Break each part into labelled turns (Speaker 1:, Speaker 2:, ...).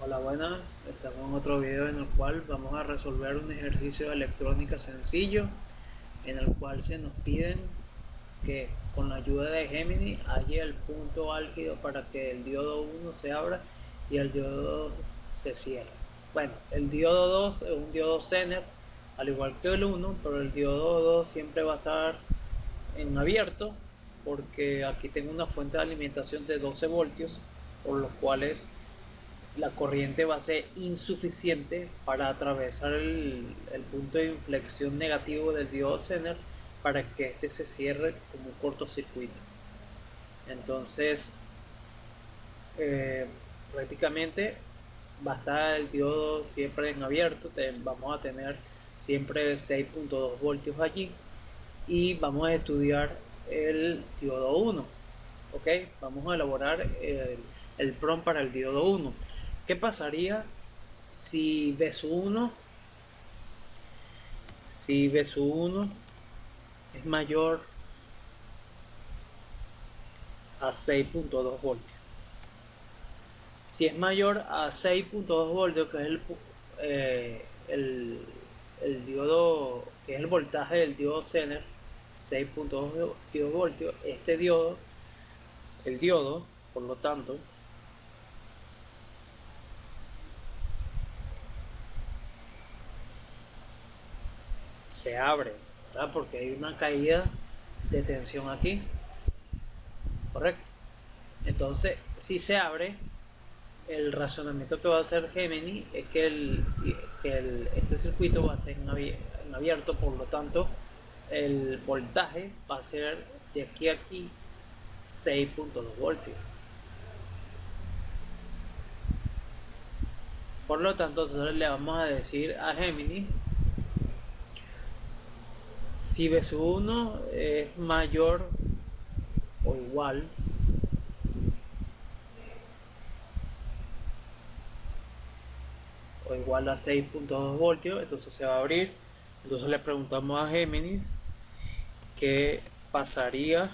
Speaker 1: Hola, buenas. Estamos en otro video en el cual vamos a resolver un ejercicio de electrónica sencillo en el cual se nos piden que con la ayuda de Gemini haya el punto álgido para que el diodo 1 se abra y el diodo 2 se cierre. Bueno, el diodo 2 es un diodo Zener al igual que el 1, pero el diodo 2 siempre va a estar en abierto porque aquí tengo una fuente de alimentación de 12 voltios, por los cuales la corriente va a ser insuficiente para atravesar el punto de inflexión negativo del diodo Zener para que este se cierre como un cortocircuito. Entonces, eh, prácticamente va a estar el diodo siempre en abierto. Vamos a tener siempre 6.2 voltios allí y vamos a estudiar el diodo 1. Ok, vamos a elaborar el PROM para el diodo 1. ¿Qué pasaría si B1, si B1 es mayor a 6.2 voltios? Si es mayor a 6.2 voltios, que es eh, el, el diodo, que es el voltaje del diodo Zener, 6.2 voltios, este diodo, el diodo, por lo tanto, se abre, ¿verdad? Porque hay una caída de tensión aquí, correcto. Entonces, si se abre, el razonamiento que va a hacer Gemini es que, este circuito va a estar en abierto, por lo tanto el voltaje va a ser de aquí a aquí 6.2 voltios. Por lo tanto, entonces le vamos a decir a Gemini si B1 es mayor o igual a 6.2 voltios, entonces se va a abrir. Entonces le preguntamos a Géminis qué pasaría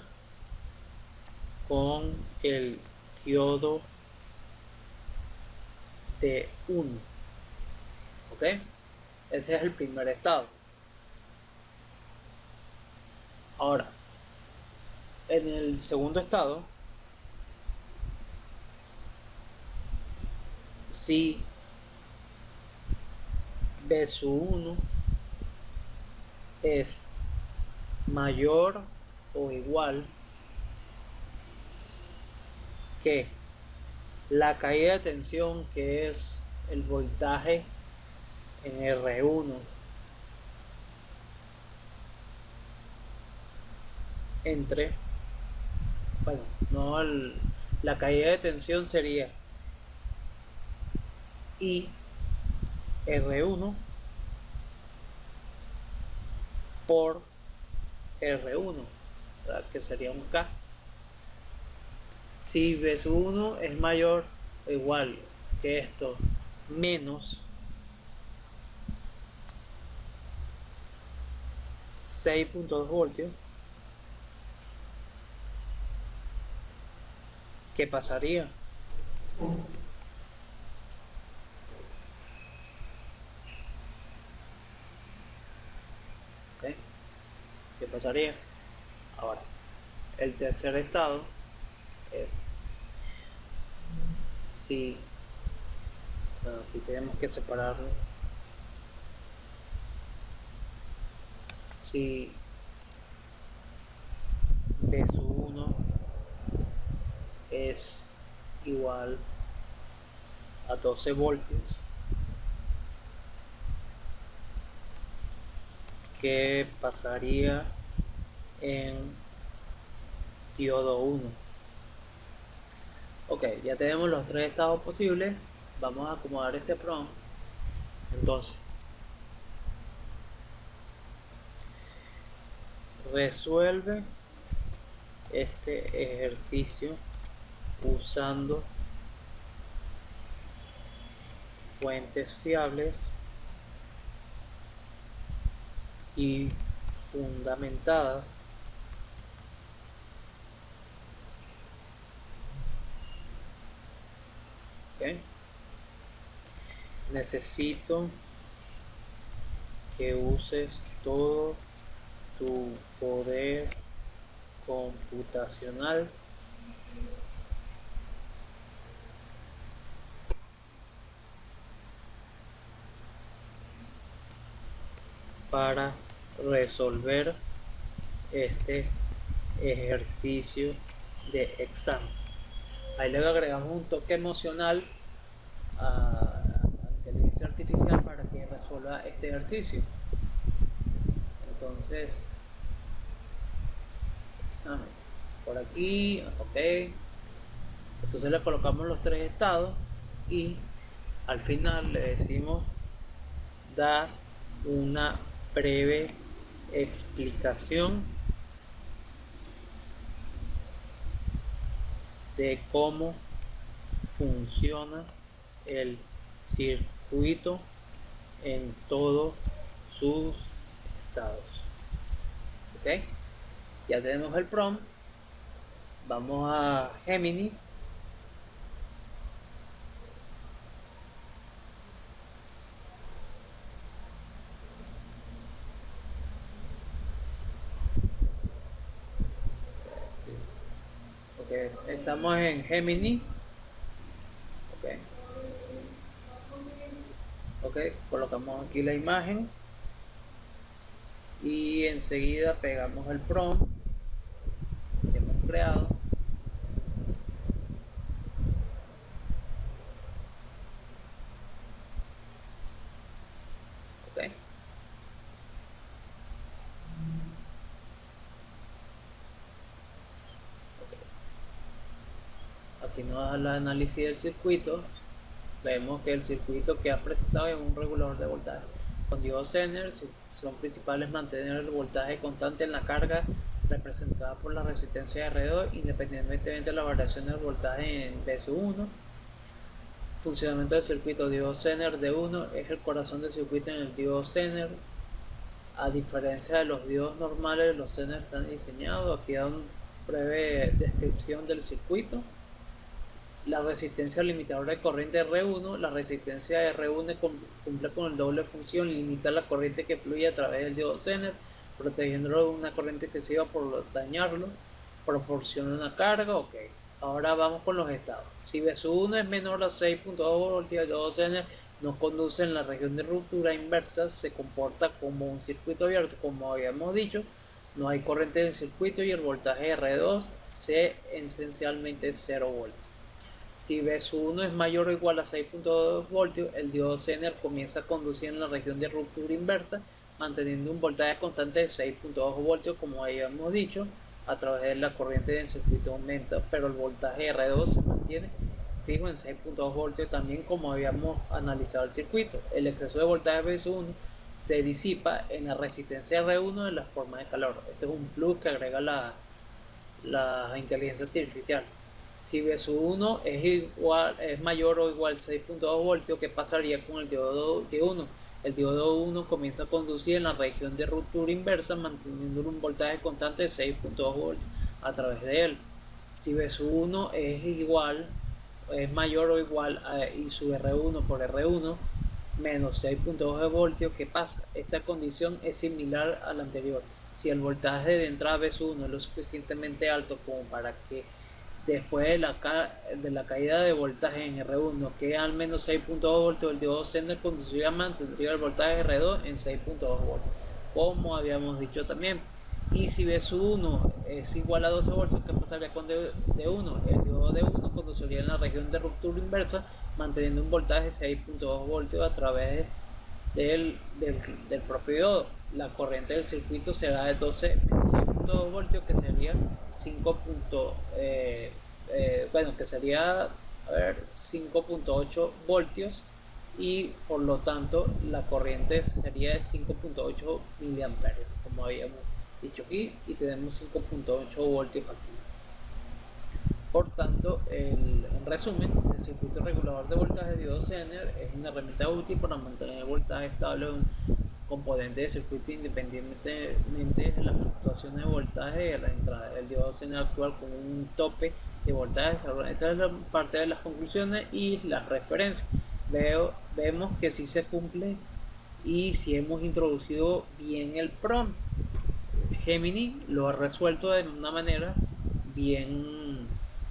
Speaker 1: con el diodo de 1. ¿Ok? Ese es el primer estado. Ahora, en el segundo estado, si B sub 1 es mayor o igual que la caída de tensión, que es el voltaje en R1 entre, bueno, no la caída de tensión sería I R1 por R1, ¿verdad? Que sería un K. Si B1 es mayor o igual que esto menos 6.2 voltios, ¿qué pasaría? ¿Ok? ¿Qué pasaría? Ahora, el tercer estado es si, bueno, aquí tenemos que separarlo, si B1 es igual a 12 voltios, ¿qué pasaría en diodo 1? Ok, ya tenemos los tres estados posibles. Vamos a acomodar este prompt. Entonces, resuelve este ejercicio usando fuentes fiables y fundamentadas ¿okay? necesito que uses todo tu poder computacional para resolver este ejercicio de examen. Ahí le agregamos un toque emocional a la inteligencia artificial para que resuelva este ejercicio. Entonces, examen por aquí, ok. Entonces le colocamos los tres estados y al final le decimos dar una breve explicación de cómo funciona el circuito en todos sus estados. Ok, ya tenemos el prompt. Vamos a Gemini. Ok, estamos en Gemini. Ok, ok, colocamos aquí la imagen y enseguida pegamos el prompt que hemos creado. Ok, aquí nos da el análisis del circuito. Vemos que el circuito que ha presentado es un regulador de voltaje con diodo Zener. Son principales mantener el voltaje constante en la carga representada por la resistencia R2 independientemente de la variación del voltaje en V1. Funcionamiento del circuito diodo Zener D1 es el corazón del circuito en el diodo Zener. A diferencia de los diodos normales, los Zener están diseñados. Aquí da una breve descripción del circuito. La resistencia limitadora de corriente R1, la resistencia R1 cumple con el doble función, limita la corriente que fluye a través del diodo Zener, protegiéndolo de una corriente excesiva por dañarlo, proporciona una carga. Ok, ahora vamos con los estados. Si V1 es menor a 6.2 voltios, el diodo Zener no conduce en la región de ruptura inversa, se comporta como un circuito abierto, como habíamos dicho, no hay corriente en el circuito y el voltaje R2 es esencialmente 0 voltios. Si V1 es mayor o igual a 6.2 voltios, el diodo Zener comienza a conducir en la región de ruptura inversa, manteniendo un voltaje constante de 6.2 voltios, como habíamos dicho, a través de la corriente del circuito aumenta, pero el voltaje R2 se mantiene fijo en 6.2 voltios también, como habíamos analizado el circuito. El exceso de voltaje V1 se disipa en la resistencia R1 de la forma de calor. Este es un plus que agrega la inteligencia artificial. Si V1 es mayor o igual a 6.2 voltios, ¿qué pasaría con el diodo D1? El diodo 1 comienza a conducir en la región de ruptura inversa, manteniendo un voltaje constante de 6.2 voltios a través de él. Si V1 es mayor o igual y su R1 por R1 menos 6.2 voltios, ¿qué pasa? Esta condición es similar a la anterior. Si el voltaje de entrada V1 es lo suficientemente alto como para que después de la caída de voltaje en R1 quede al menos 6.2 voltios, el diodo Zener conduciría mantendría el voltaje R2 en 6.2 voltios, como habíamos dicho también. Y si V1 es igual a 12 voltios, ¿qué pasaría con D1? El diodo D1 conduciría en la región de ruptura inversa, manteniendo un voltaje de 6.2 voltios a través del propio diodo. La corriente del circuito será de 12 menos 6.2 voltios, que sería 5. Que sería 5.8 voltios, y por lo tanto la corriente sería de 5.8 miliamperios, como habíamos dicho aquí, y tenemos 5.8 voltios aquí. Por tanto, en resumen, el circuito regulador de voltaje diodo Zener es una herramienta útil para mantener el voltaje estable de un componente de circuito independientemente de las fluctuaciones de voltaje de la entrada. El diodo Zener actúa con un tope de voltaje. Esta es la parte de las conclusiones y las referencias. Vemos que sí se cumple y si hemos introducido bien el prompt. Gemini lo ha resuelto de una manera bien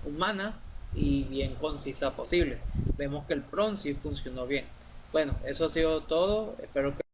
Speaker 1: humana y bien concisa posible. Vemos que el prompt sí funcionó bien. Bueno, eso ha sido todo. Espero que